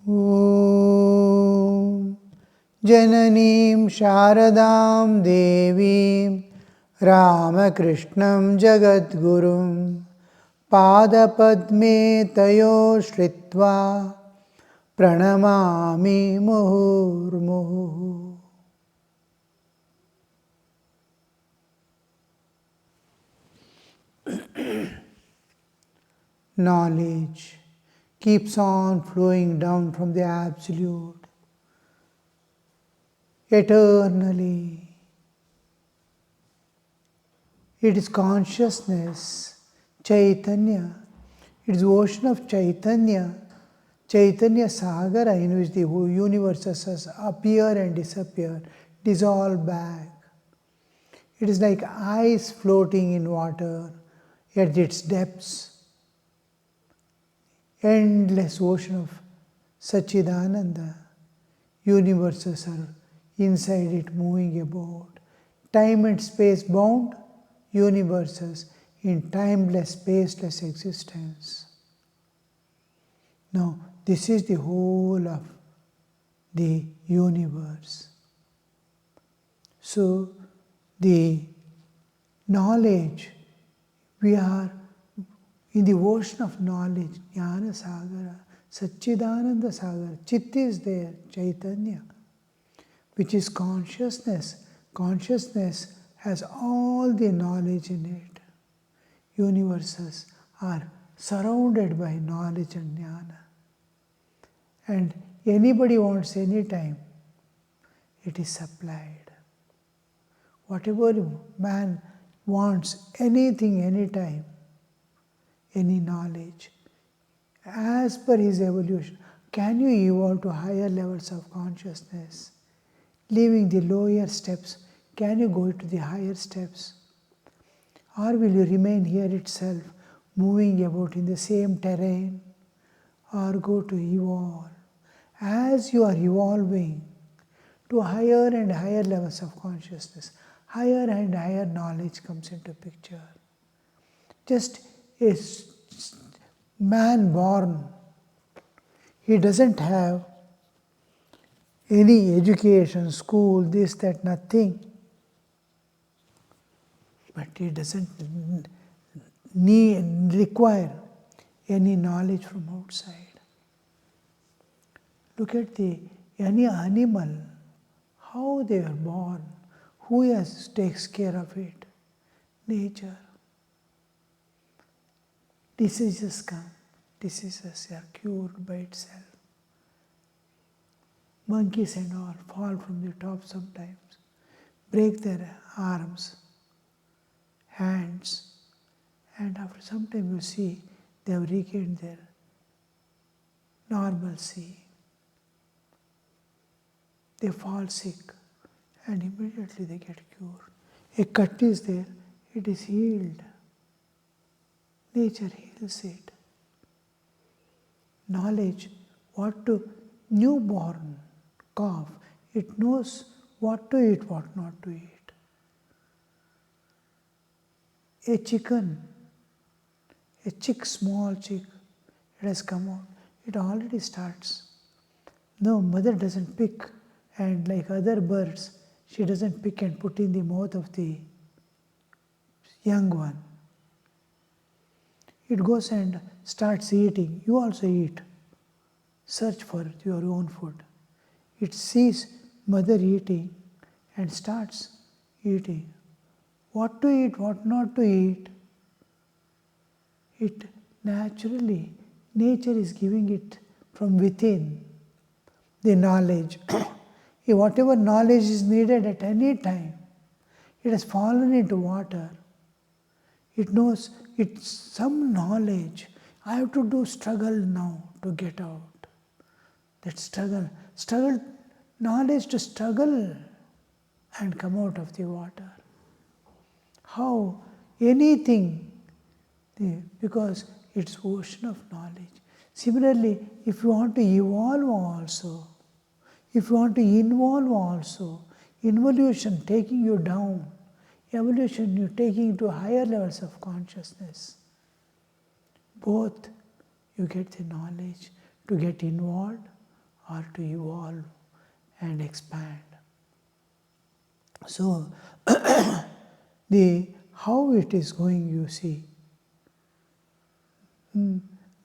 Om Jananim Sharadam Devim Ramakrishnam Jagadgurum Padapadme Tayo Shritva Pranamami Muhurmuhu. Knowledge keeps on flowing down from the Absolute eternally. It is consciousness, Chaitanya. It is the ocean of Chaitanya, Chaitanya Sagara, in which the universes appear and disappear, dissolve back. It is like ice floating in water at its depths. Endless ocean of Satchidananda. Universes are inside it moving about. Time and space bound universes in timeless, spaceless existence. Now, this is the whole of the universe. So, the knowledge, we are in the ocean of knowledge, Jnana Sagara, Satchidananda Sagara. Chit is there, Chaitanya, which is consciousness. Consciousness has all the knowledge in it. Universes are surrounded by knowledge and jnana. And anybody wants any time, it is supplied. Whatever man wants, anything, anytime, any knowledge, as per his evolution, can you evolve to higher levels of consciousness? Leaving the lower steps, can you go to the higher steps? Or will you remain here itself, moving about in the same terrain? Or go to evolve? As you are evolving to higher and higher levels of consciousness, higher and higher knowledge comes into picture. Just a man born, he doesn't have any education, school, this, that, nothing. But he doesn't require any knowledge from outside. Look at any animal, how they are born, who takes care of it? Nature. Diseases come, diseases are cured by itself. Monkeys and all fall from the top sometimes, break their arms, hands, and after some time you see they have regained their normalcy. They fall sick and immediately they get cured. A cut is there, it is healed. Nature heals it. Knowledge, newborn calf, it knows what to eat, what not to eat. A chicken, small chick, it has come out, it already starts. No, mother doesn't pick, and like other birds, she doesn't pick and put in the mouth of the young one. It goes and starts eating. You also eat. Search for your own food. It sees mother eating and starts eating. What to eat, what not to eat, it naturally, nature is giving it from within, the knowledge. Whatever knowledge is needed at any time, it has fallen into water. It knows it's some knowledge. I have to do struggle now to get out. That struggle, knowledge to struggle and come out of the water. How? Anything, because it's ocean of knowledge. Similarly, if you want to evolve also, if you want to involve also, involution taking you down, evolution you taking to higher levels of consciousness, both you get the knowledge to get involved or to evolve and expand. So, how it is going, you see.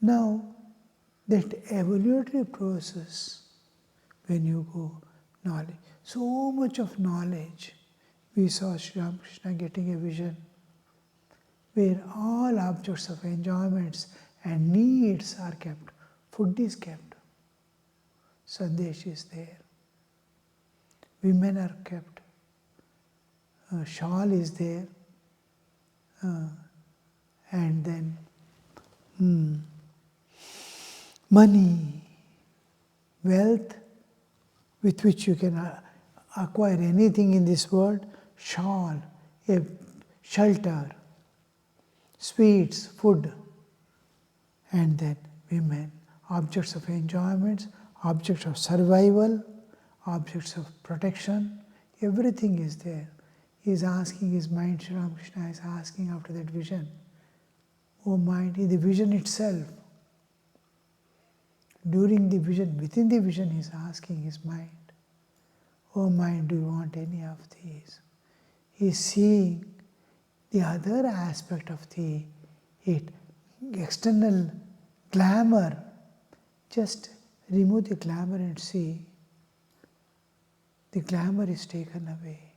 Now, that evolutionary process, when you go knowledge, so much of knowledge. We saw Sri Ramakrishna getting a vision where all objects of enjoyments and needs are kept. Food is kept. Sandesh is there. Women are kept. Shawl is there. And then money, wealth with which you can acquire anything in this world, shawl, a shelter, sweets, food, and then women, objects of enjoyment, objects of survival, objects of protection, everything is there. He is asking his mind, Sri Ramakrishna is asking after that vision, oh mind, in the vision itself, during the vision, within the vision, he is asking his mind, oh mind, do you want any of these? He is seeing the other aspect of the external glamour. Just remove the glamour and see. The glamour is taken away.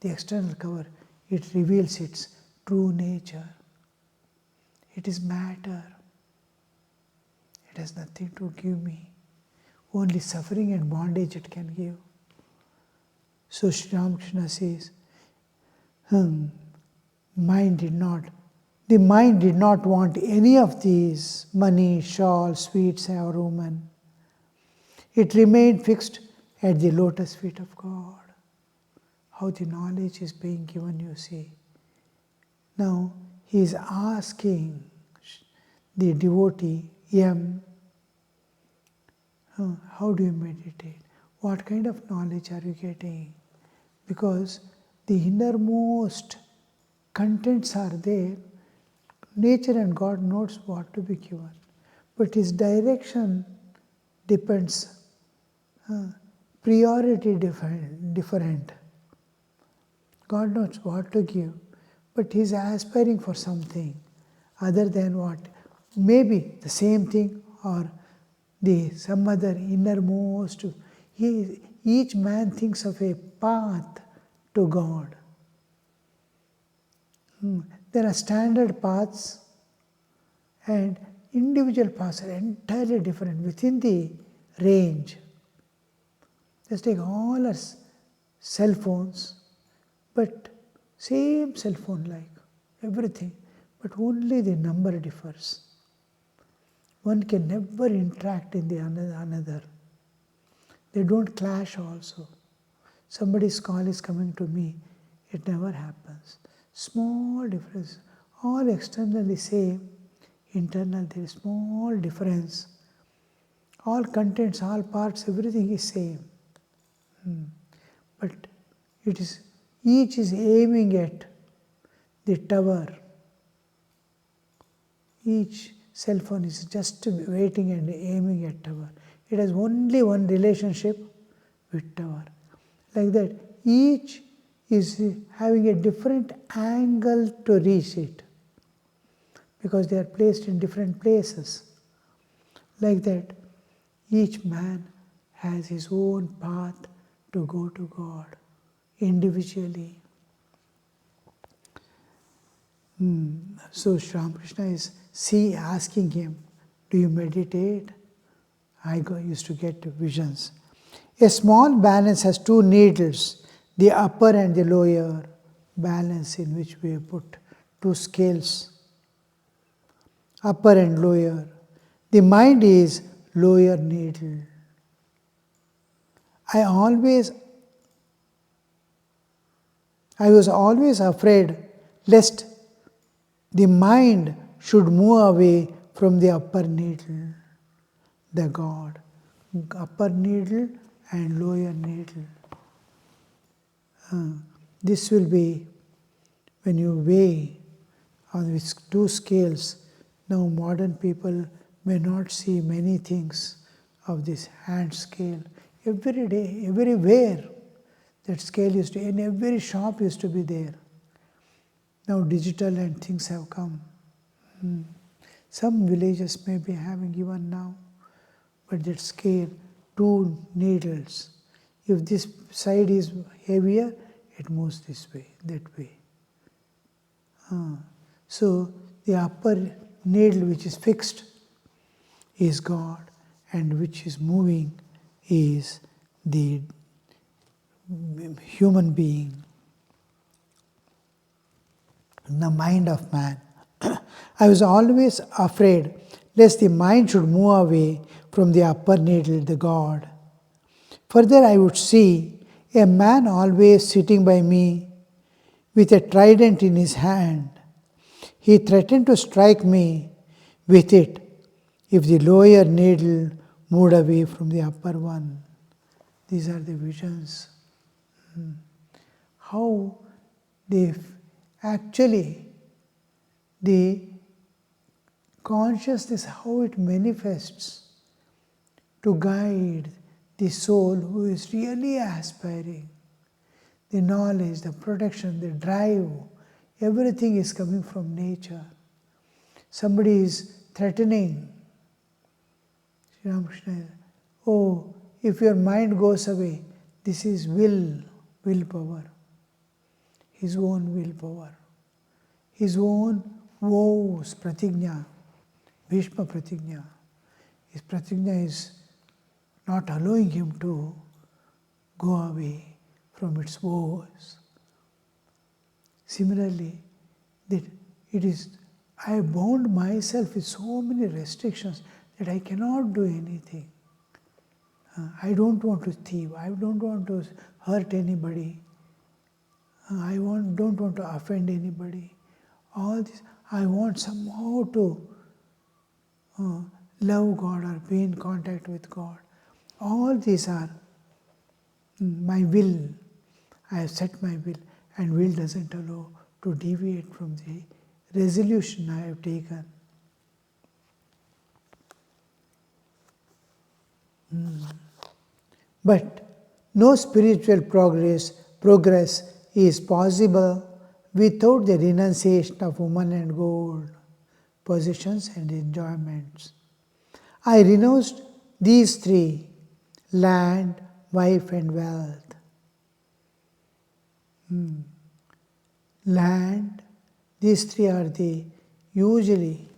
The external cover, it reveals its true nature. It is matter. It has nothing to give me. Only suffering and bondage it can give. So Sri Ramakrishna says, the mind did not want any of these, money, shawl, sweets, or woman. It remained fixed at the lotus feet of God. How the knowledge is being given, you see. Now, he is asking the devotee, how do you meditate? What kind of knowledge are you getting? Because the innermost contents are there. Nature and God knows what to be given. But his direction depends. Priority different. God knows what to give. But he is aspiring for something other than what? Maybe the same thing or some other innermost. Each man thinks of a path to God. There are standard paths and individual paths are entirely different within the range. Just take all our cell phones, but same cell phone like everything, but only the number differs. One can never interact in the another. They don't clash also. Somebody's call is coming to me, it never happens. Small difference, all externally same, internal there is small difference. All contents, all parts, everything is same. But each is aiming at the tower. Each cell phone is just waiting and aiming at tower. It has only one relationship with tower. Like that, each is having a different angle to reach it because they are placed in different places. Like that, each man has his own path to go to God individually. So Sri Ramakrishna is asking him, do you meditate? I used to get visions. A small balance has two needles, the upper and the lower balance, in which we have put two scales, upper and lower. The mind is lower needle. I was always afraid lest the mind should move away from the upper needle, the God. Upper needle and lower needle. This will be when you weigh on these two scales. Now modern people may not see many things of this hand scale. Every day, everywhere, that scale used to, in every shop used to be there. Now digital and things have come. Some villages may be having even now, but that scale, 2 needles. If this side is heavier, it moves this way, that way. So the upper needle which is fixed is God, and which is moving is the human being, the mind of man. I was always afraid lest the mind should move away from the upper needle, the God. Further, I would see a man always sitting by me with a trident in his hand. He threatened to strike me with it if the lower needle moved away from the upper one. These are the visions. How they actually, the consciousness, how it manifests to guide the soul who is really aspiring. The knowledge, the protection, the drive, everything is coming from nature. Somebody is threatening. Sri Ramakrishna, oh, if your mind goes away, this is willpower. His own willpower. His own vows, pratigna, Bhishma pratigna. His pratigna is not allowing him to go away from its vows. Similarly, that it is, I have bound myself with so many restrictions that I cannot do anything. I don't want to thieve. I don't want to hurt anybody. I don't want to offend anybody. All this, I want somehow to love God or be in contact with God. All these are my will. I have set my will, and will doesn't allow to deviate from the resolution I have taken. But no spiritual progress is possible without the renunciation of woman and gold, possessions and enjoyments. I renounced these 3, land, wife and wealth. Land, these 3 are the usually,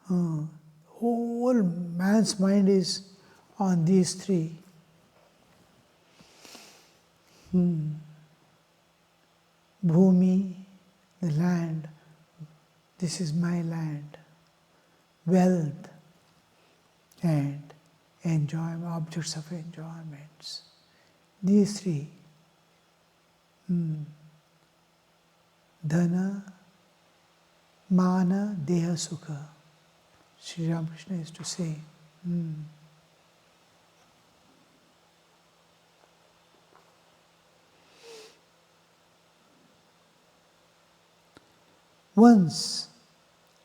whole man's mind is on these 3. Bhumi, the land, this is my land. Wealth and enjoyment, objects of enjoyments. These 3. Dhana, Mana, Deha, Sukha. Sri Ramakrishna used to say. Once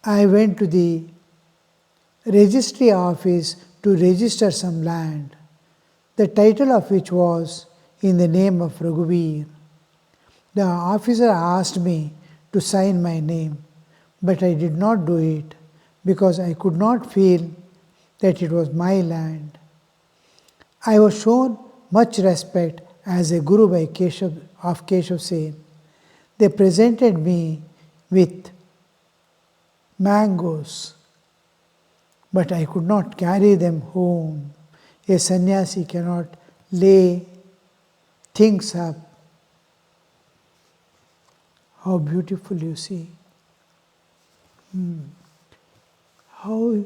I went to the registry office to register some land, the title of which was in the name of Raghuveer. The officer asked me to sign my name, but I did not do it because I could not feel that it was my land. I was shown much respect as a guru by Keshav Sen. They presented me with mangoes, but I could not carry them home. A sannyasi cannot lay things up. How beautiful, you see. How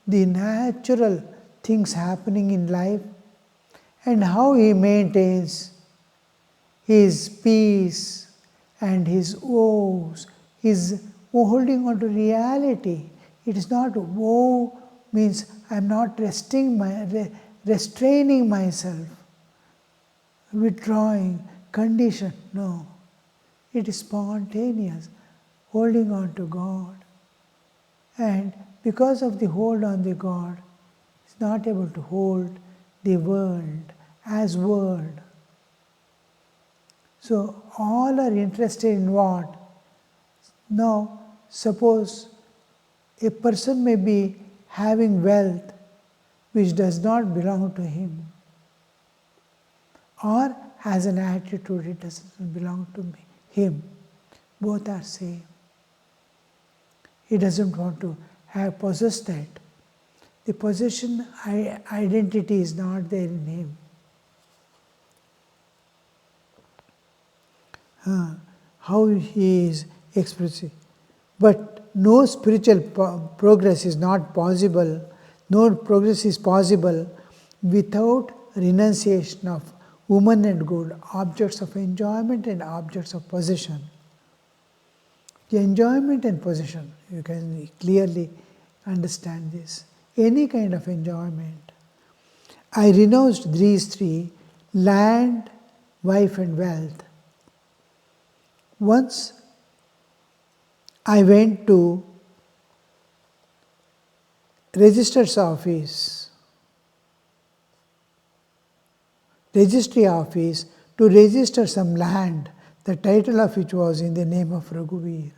the natural things happening in life, and how he maintains his peace and his woes, his holding on to reality. It is not woe means I am not restraining myself, withdrawing, conditioned. No. It is spontaneous, holding on to God. And because of the hold on the God, is not able to hold the world as world. So all are interested in what? Now, suppose a person may be having wealth which does not belong to him, or has an attitude it doesn't belong to him. Both are same. He doesn't want to have possessed that. The possession identity is not there in him. How he is expressing. But no spiritual progress is not possible. No progress is possible without renunciation of woman and good, objects of enjoyment and objects of possession. The enjoyment and possession, you can clearly understand this. Any kind of enjoyment. I renounced these three: land, wife and wealth. Once I went to registry office to register some land, the title of which was in the name of Raghuveer.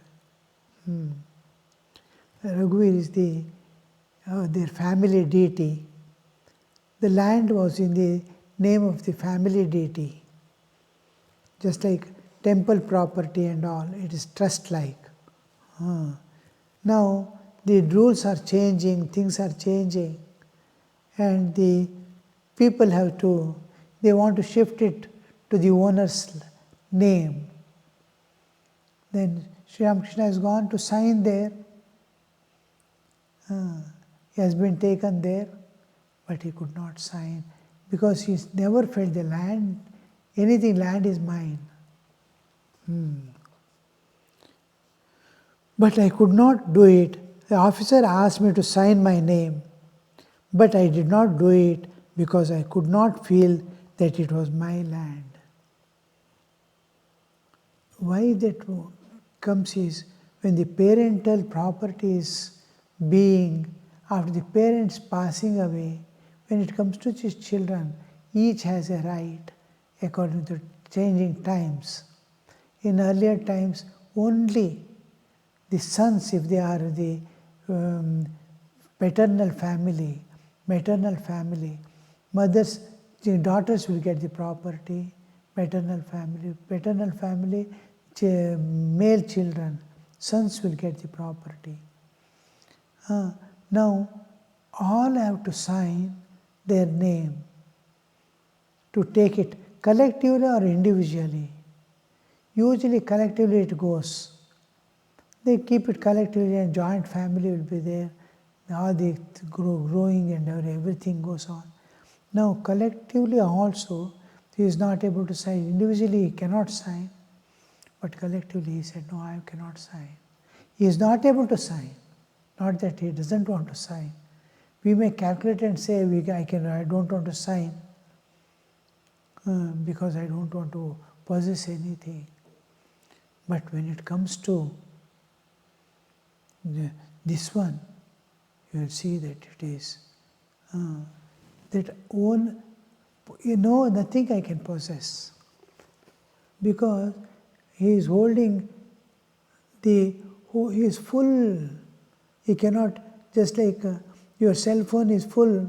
Raghuveer is their family deity. The land was in the name of the family deity. Just like temple property and all, it is trust-like. Now, the rules are changing, things are changing, and the people they want to shift it to the owner's name. Then Sri Ramakrishna has gone to sign there. He has been taken there, but he could not sign because he never felt the land, land is mine. But I could not do it. The officer asked me to sign my name, but I did not do it because I could not feel that it was my land. Why that comes is when the parental property is being, after the parents passing away, when it comes to these children, each has a right according to changing times. In earlier times, only the sons, if they are the paternal family, maternal family, mothers, the daughters will get the property, paternal family, male children, sons will get the property. Now, all have to sign their name to take it collectively or individually. Usually collectively it goes. They keep it collectively and joint family will be there. All the growing and everything goes on. Now collectively also he is not able to sign. Individually he cannot sign, but collectively he said, no, I cannot sign. He is not able to sign. Not that he doesn't want to sign. We may calculate and say, I don't want to sign because I don't want to possess anything. But when it comes to this one, you will see that it is that own, nothing I can possess. Because he is holding he is full. He cannot, just like your cell phone is full,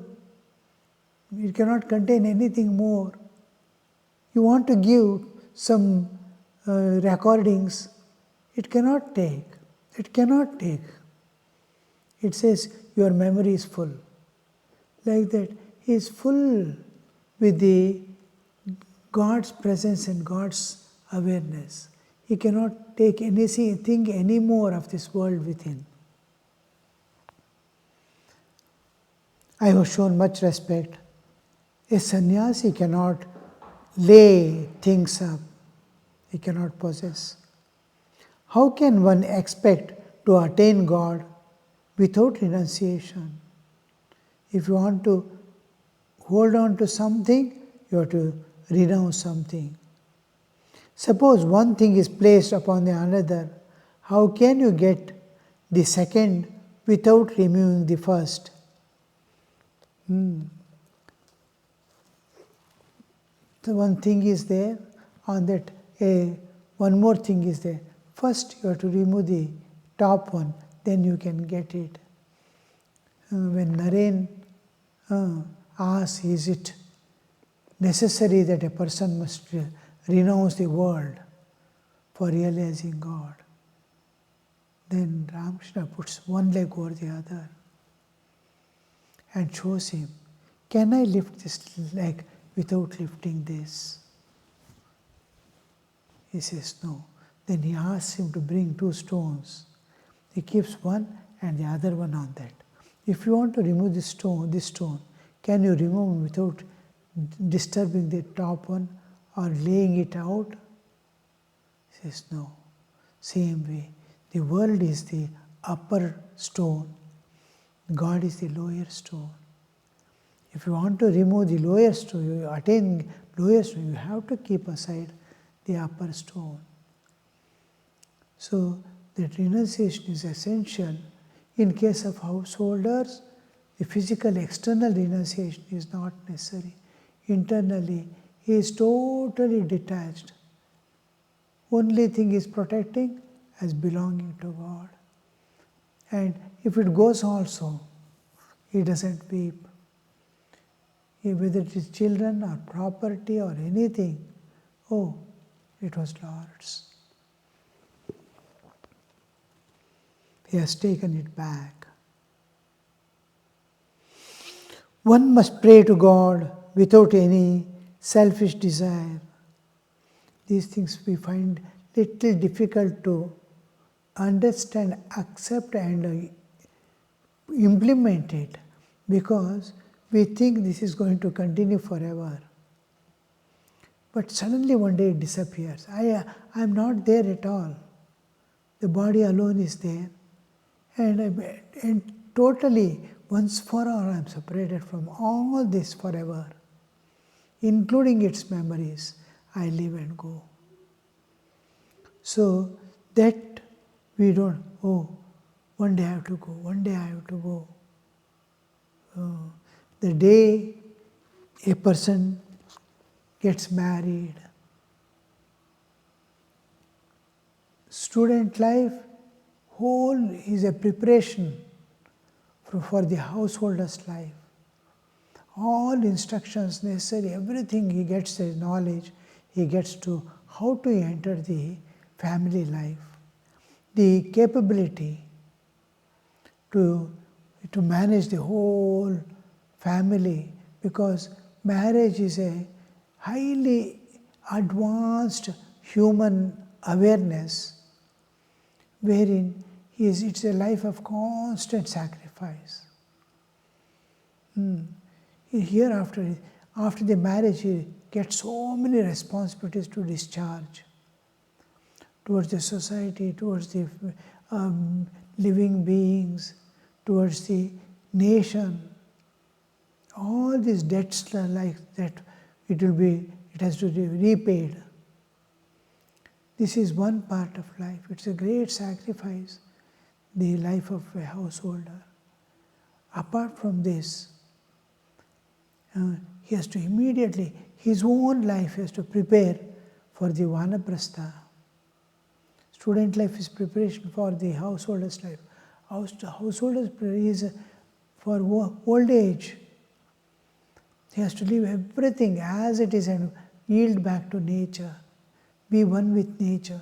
it cannot contain anything more. You want to give some recordings, it cannot take. It cannot take. It says your memory is full. Like that, he is full with the God's presence and God's awareness. He cannot take anything anymore of this world within. I have shown much respect. A sannyasi cannot lay things up. He cannot possess. How can one expect to attain God without renunciation? If you want to hold on to something, you have to renounce something. Suppose one thing is placed upon the another, how can you get the second without removing the first? The one thing is there, on that one more thing is there. First you have to remove the top one, then you can get it. When Naren asks, is it necessary that a person must renounce the world for realizing God? Then Ramakrishna puts one leg over the other and shows him, can I lift this leg without lifting this? He says no. Then he asks him to bring 2 stones. He keeps one and the other one on that. If you want to remove this stone, can you remove it without disturbing the top one or laying it out? He says no. Same way, the world is the upper stone, God is the lower stone. If you want to remove the lower stone, you attain lower stone, you have to keep aside the upper stone. So that renunciation is essential. In case of householders, the physical external renunciation is not necessary. Internally, he is totally detached. Only thing is protecting as belonging to God. And if it goes also, he doesn't weep. Whether it is children or property or anything, oh, it was Lord's. He has taken it back. One must pray to God without any selfish desire. These things we find little difficult to understand, accept and implement it, because we think this is going to continue forever. But suddenly one day it disappears. I am not there at all. The body alone is there. And totally, once for all, I am separated from all this forever, including its memories. I live and go. So that we don't, one day I have to go, one day I have to go. The day a person gets married, student life whole is a preparation for the householder's life. All instructions necessary, everything he gets the knowledge, he gets to how to enter the family life, the capability to manage the whole family, because marriage is a highly advanced human awareness wherein it's a life of constant sacrifice. Hereafter, after the marriage, he gets so many responsibilities to discharge towards the society, towards the living beings, towards the nation. All these debts like that, it has to be repaid. This is one part of life. It's a great sacrifice, the life of a householder. Apart from this, he has to immediately, his own life has to prepare for the vanaprastha. Student life is preparation for the householder's life. Householder's is for old age. He has to leave everything as it is and yield back to nature. Be one with nature.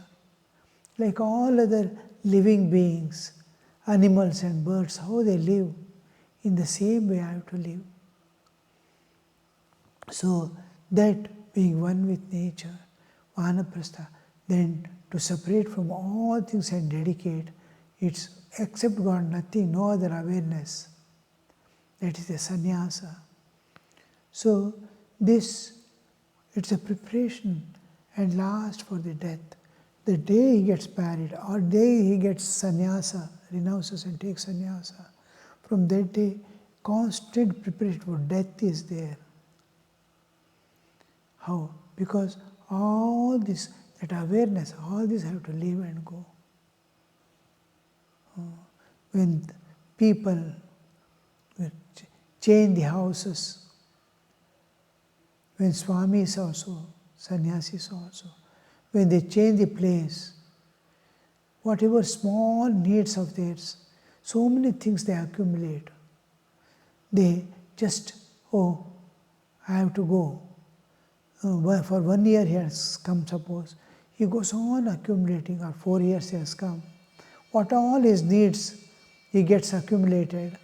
Like all other living beings, animals and birds, how they live, in the same way I have to live. So that being one with nature, vanaprastha, then to separate from all things and dedicate, it's except God, nothing, no other awareness. That is the sannyasa. So this, it's a preparation and last for the death. The day he gets married or day he gets sannyasa, renounces and takes sannyasa, from that day constant preparation for death is there. How? Because all this, that awareness, all this have to live and go. When people, change the houses. When Swamis also, Sannyasis also, when they change the place, whatever small needs of theirs, so many things they accumulate. They just, oh, I have to go. For 1 year he has come, suppose. He goes on accumulating, or 4 years he has come. What all his needs, he gets accumulated.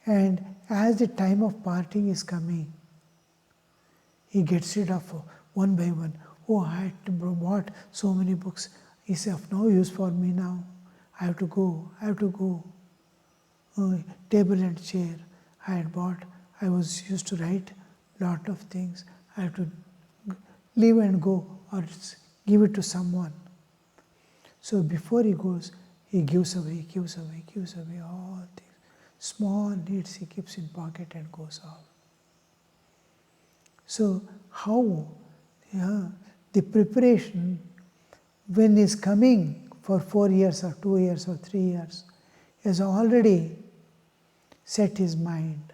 And as the time of parting is coming, he gets rid of one by one. Oh, I had to bought so many books. It's of no use for me now. I have to go. Table and chair I had bought. I was used to write lot of things. I have to leave and go, or give it to someone. So before he goes, he gives away all things. Small needs he keeps in pocket and goes off. So how the preparation, when he is coming for 4 years or 2 years or 3 years, he has already set his mind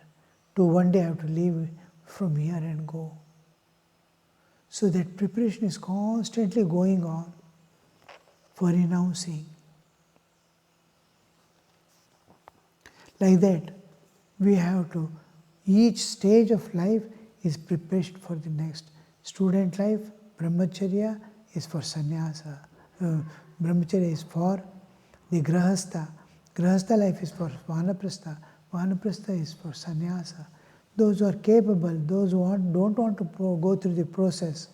to one day I have to leave from here and go. So that preparation is constantly going on for renouncing. Like that, we have to, each stage of life is prepared for the next. Student life, brahmacharya is for sannyasa. Brahmacharya is for the grahastha. Grahastha life is for vanaprastha. Vanaprastha is for sannyasa. Those who are capable, those who don't want to go through the process,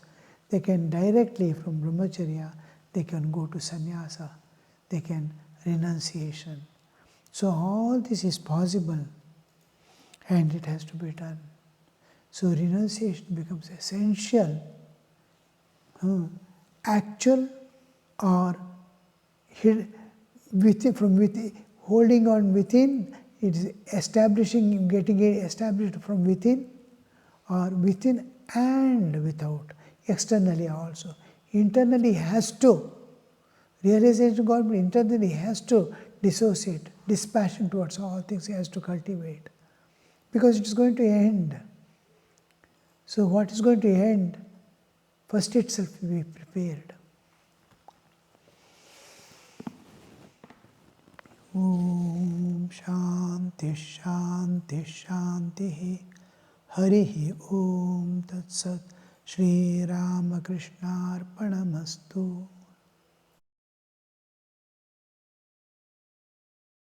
they can directly from brahmacharya, they can go to sannyasa. They can renunciation. So all this is possible and it has to be done. So renunciation becomes essential, actual or holding on within, it is establishing, getting it established from within, or within and without, externally also. Internally has to, realization of God, but internally has to dissociate, dispassion towards all things he has to cultivate. Because it is going to end. So what is going to end? First itself will be prepared. Om Shanti Shanti Shanti Harihi Om Tat Sat Shri Ramakrishna Arpanamastu.